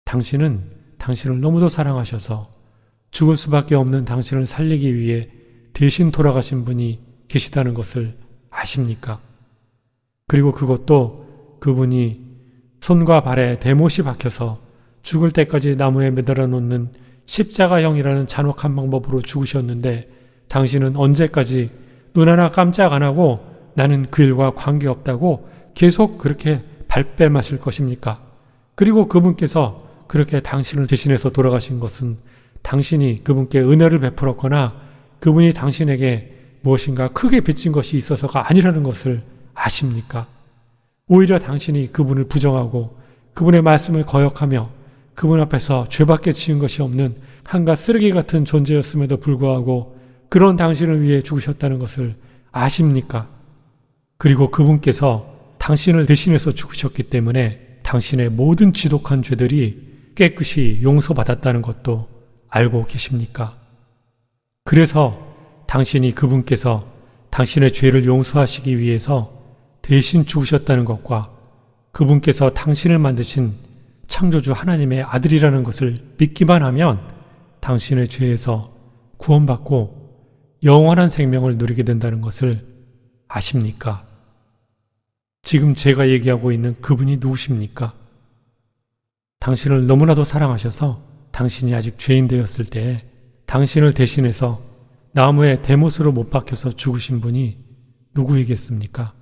당신은 당신을 너무도 사랑하셔서 죽을 수밖에 없는 당신을 살리기 위해 대신 돌아가신 분이 계시다는 것을 아십니까? 그리고 그것도 그분이 손과 발에 대못이 박혀서 죽을 때까지 나무에 매달아 놓는 십자가형이라는 잔혹한 방법으로 죽으셨는데 당신은 언제까지 눈 하나 깜짝 안 하고 나는 그 일과 관계없다고 계속 그렇게 발뺌하실 것입니까? 그리고 그분께서 그렇게 당신을 대신해서 돌아가신 것은 당신이 그분께 은혜를 베풀었거나 그분이 당신에게 무엇인가 크게 빚진 것이 있어서가 아니라는 것을 아십니까? 오히려 당신이 그분을 부정하고 그분의 말씀을 거역하며 그분 앞에서 죄밖에 지은 것이 없는 한갓 쓰레기 같은 존재였음에도 불구하고 그런 당신을 위해 죽으셨다는 것을 아십니까? 그리고 그분께서 당신을 대신해서 죽으셨기 때문에 당신의 모든 지독한 죄들이 깨끗이 용서받았다는 것도 알고 계십니까? 그래서 당신이 그분께서 당신의 죄를 용서하시기 위해서 대신 죽으셨다는 것과 그분께서 당신을 만드신 창조주 하나님의 아들이라는 것을 믿기만 하면 당신의 죄에서 구원받고 영원한 생명을 누리게 된다는 것을 아십니까? 지금 제가 얘기하고 있는 그분이 누구십니까? 당신을 너무나도 사랑하셔서 당신이 아직 죄인 되었을 때에 당신을 대신해서 나무에 대못으로 못 박혀서 죽으신 분이 누구이겠습니까?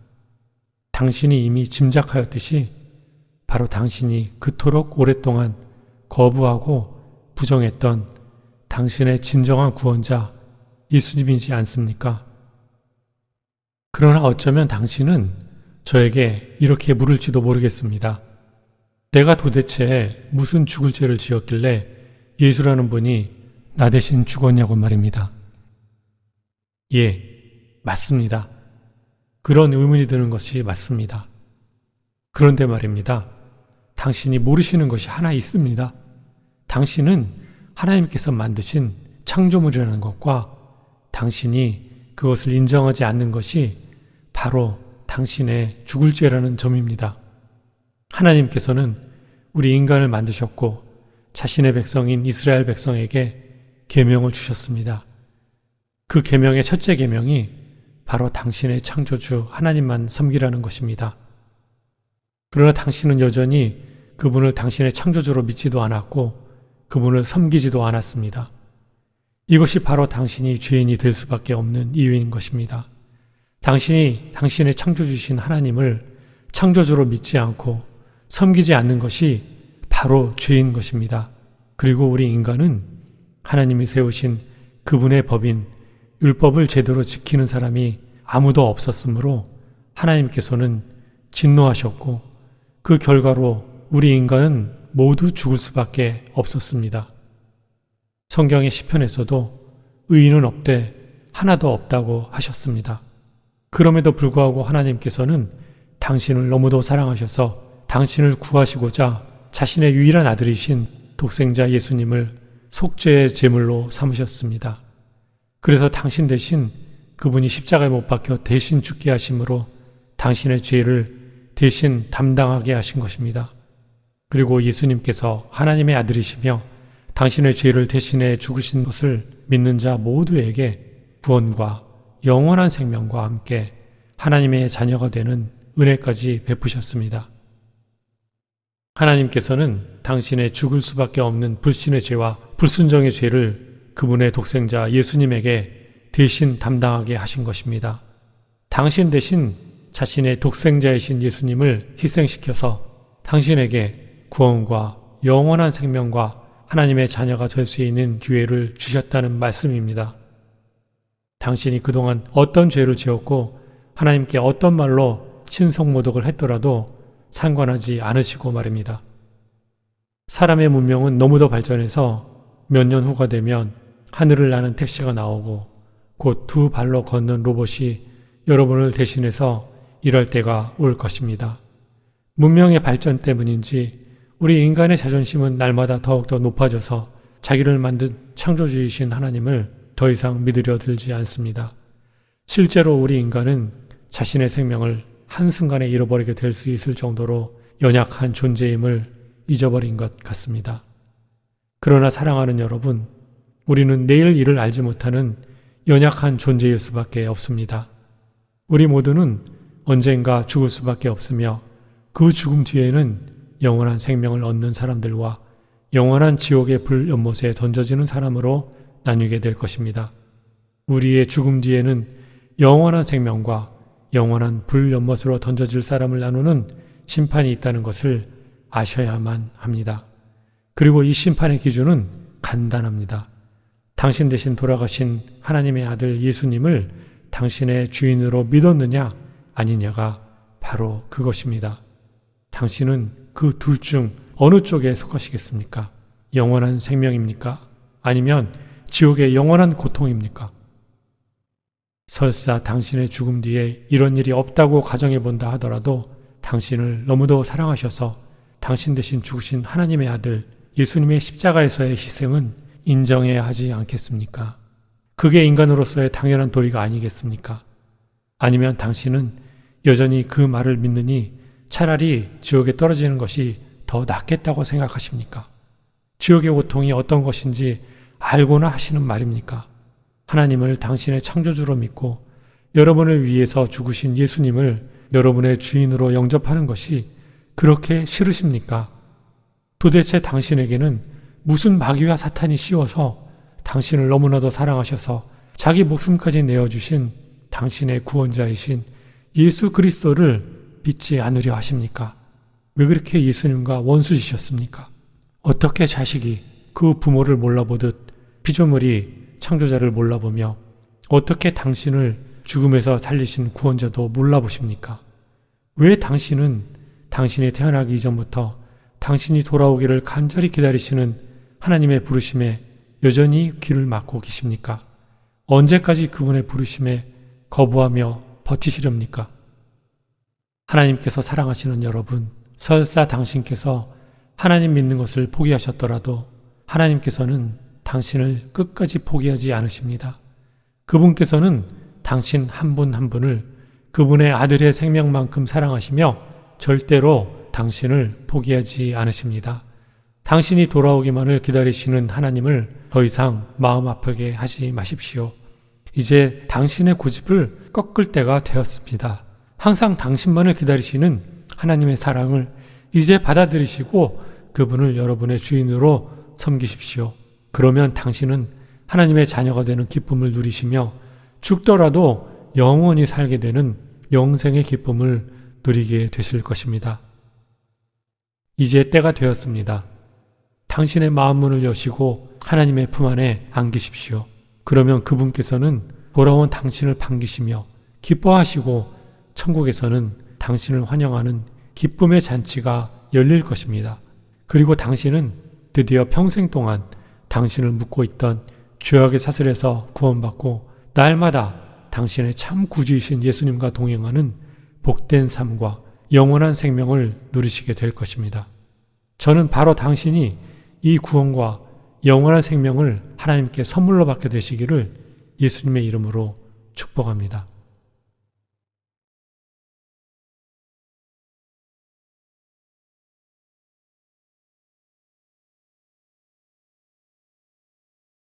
당신이 이미 짐작하였듯이 바로 당신이 그토록 오랫동안 거부하고 부정했던 당신의 진정한 구원자 예수님이지 않습니까? 그러나 어쩌면 당신은 저에게 이렇게 물을지도 모르겠습니다. 내가 도대체 무슨 죽을 죄를 지었길래 예수라는 분이 나 대신 죽었냐고 말입니다. 예, 맞습니다. 그런 의문이 드는 것이 맞습니다. 그런데 말입니다. 당신이 모르시는 것이 하나 있습니다. 당신은 하나님께서 만드신 창조물이라는 것과 당신이 그것을 인정하지 않는 것이 바로 당신의 죽을 죄라는 점입니다. 하나님께서는 우리 인간을 만드셨고 자신의 백성인 이스라엘 백성에게 계명을 주셨습니다. 그 계명의 첫째 계명이 바로 당신의 창조주 하나님만 섬기라는 것입니다. 그러나 당신은 여전히 그분을 당신의 창조주로 믿지도 않았고 그분을 섬기지도 않았습니다. 이것이 바로 당신이 죄인이 될 수밖에 없는 이유인 것입니다. 당신이 당신의 창조주신 하나님을 창조주로 믿지 않고 섬기지 않는 것이 바로 죄인 것입니다. 그리고 우리 인간은 하나님이 세우신 그분의 법인 율법을 제대로 지키는 사람이 아무도 없었으므로 하나님께서는 진노하셨고 그 결과로 우리 인간은 모두 죽을 수밖에 없었습니다. 성경의 시편에서도 의인은 없되 하나도 없다고 하셨습니다. 그럼에도 불구하고 하나님께서는 당신을 너무도 사랑하셔서 당신을 구하시고자 자신의 유일한 아들이신 독생자 예수님을 속죄의 제물로 삼으셨습니다. 그래서 당신 대신 그분이 십자가에 못 박혀 대신 죽게 하심으로 당신의 죄를 대신 담당하게 하신 것입니다. 그리고 예수님께서 하나님의 아들이시며 당신의 죄를 대신해 죽으신 것을 믿는 자 모두에게 구원과 영원한 생명과 함께 하나님의 자녀가 되는 은혜까지 베푸셨습니다. 하나님께서는 당신의 죽을 수밖에 없는 불신의 죄와 불순종의 죄를 그분의 독생자 예수님에게 대신 담당하게 하신 것입니다. 당신 대신 자신의 독생자이신 예수님을 희생시켜서 당신에게 구원과 영원한 생명과 하나님의 자녀가 될 수 있는 기회를 주셨다는 말씀입니다. 당신이 그동안 어떤 죄를 지었고 하나님께 어떤 말로 신성모독을 했더라도 상관하지 않으시고 말입니다. 사람의 문명은 너무도 발전해서 몇 년 후가 되면 하늘을 나는 택시가 나오고 곧 두 발로 걷는 로봇이 여러분을 대신해서 일할 때가 올 것입니다. 문명의 발전 때문인지 우리 인간의 자존심은 날마다 더욱더 높아져서 자기를 만든 창조주이신 하나님을 더 이상 믿으려 들지 않습니다. 실제로 우리 인간은 자신의 생명을 한순간에 잃어버리게 될 수 있을 정도로 연약한 존재임을 잊어버린 것 같습니다. 그러나 사랑하는 여러분, 우리는 내일 일을 알지 못하는 연약한 존재일 수밖에 없습니다. 우리 모두는 언젠가 죽을 수밖에 없으며 그 죽음 뒤에는 영원한 생명을 얻는 사람들과 영원한 지옥의 불연못에 던져지는 사람으로 나뉘게 될 것입니다. 우리의 죽음 뒤에는 영원한 생명과 영원한 불연못으로 던져질 사람을 나누는 심판이 있다는 것을 아셔야만 합니다. 그리고 이 심판의 기준은 간단합니다. 당신 대신 돌아가신 하나님의 아들 예수님을 당신의 주인으로 믿었느냐 아니냐가 바로 그것입니다. 당신은 그 둘 중 어느 쪽에 속하시겠습니까? 영원한 생명입니까? 아니면 지옥의 영원한 고통입니까? 설사 당신의 죽음 뒤에 이런 일이 없다고 가정해 본다 하더라도 당신을 너무도 사랑하셔서 당신 대신 죽으신 하나님의 아들 예수님의 십자가에서의 희생은 인정해야 하지 않겠습니까? 그게 인간으로서의 당연한 도리가 아니겠습니까? 아니면 당신은 여전히 그 말을 믿느니 차라리 지옥에 떨어지는 것이 더 낫겠다고 생각하십니까? 지옥의 고통이 어떤 것인지 알고나 하시는 말입니까? 하나님을 당신의 창조주로 믿고 여러분을 위해서 죽으신 예수님을 여러분의 주인으로 영접하는 것이 그렇게 싫으십니까? 도대체 당신에게는 무슨 마귀와 사탄이 씌워서 당신을 너무나도 사랑하셔서 자기 목숨까지 내어주신 당신의 구원자이신 예수 그리스도를 믿지 않으려 하십니까? 왜 그렇게 예수님과 원수지셨습니까? 어떻게 자식이 그 부모를 몰라보듯 피조물이 창조자를 몰라보며 어떻게 당신을 죽음에서 살리신 구원자도 몰라보십니까? 왜 당신은 당신이 태어나기 이전부터 당신이 돌아오기를 간절히 기다리시는 하나님의 부르심에 여전히 귀를 막고 계십니까? 언제까지 그분의 부르심에 거부하며 버티시렵니까? 하나님께서 사랑하시는 여러분, 설사 당신께서 하나님 믿는 것을 포기하셨더라도 하나님께서는 당신을 끝까지 포기하지 않으십니다. 그분께서는 당신 한 분 한 분을 그분의 아들의 생명만큼 사랑하시며 절대로 당신을 포기하지 않으십니다. 당신이 돌아오기만을 기다리시는 하나님을 더 이상 마음 아프게 하지 마십시오. 이제 당신의 고집을 꺾을 때가 되었습니다. 항상 당신만을 기다리시는 하나님의 사랑을 이제 받아들이시고 그분을 여러분의 주인으로 섬기십시오. 그러면 당신은 하나님의 자녀가 되는 기쁨을 누리시며 죽더라도 영원히 살게 되는 영생의 기쁨을 누리게 되실 것입니다. 이제 때가 되었습니다. 당신의 마음문을 여시고 하나님의 품 안에 안기십시오. 그러면 그분께서는 돌아온 당신을 반기시며 기뻐하시고 천국에서는 당신을 환영하는 기쁨의 잔치가 열릴 것입니다. 그리고 당신은 드디어 평생 동안 당신을 묻고 있던 죄악의 사슬에서 구원받고 날마다 당신의 참 구주이신 예수님과 동행하는 복된 삶과 영원한 생명을 누리시게 될 것입니다. 저는 바로 당신이 이 구원과 영원한 생명을 하나님께 선물로 받게 되시기를 예수님의 이름으로 축복합니다.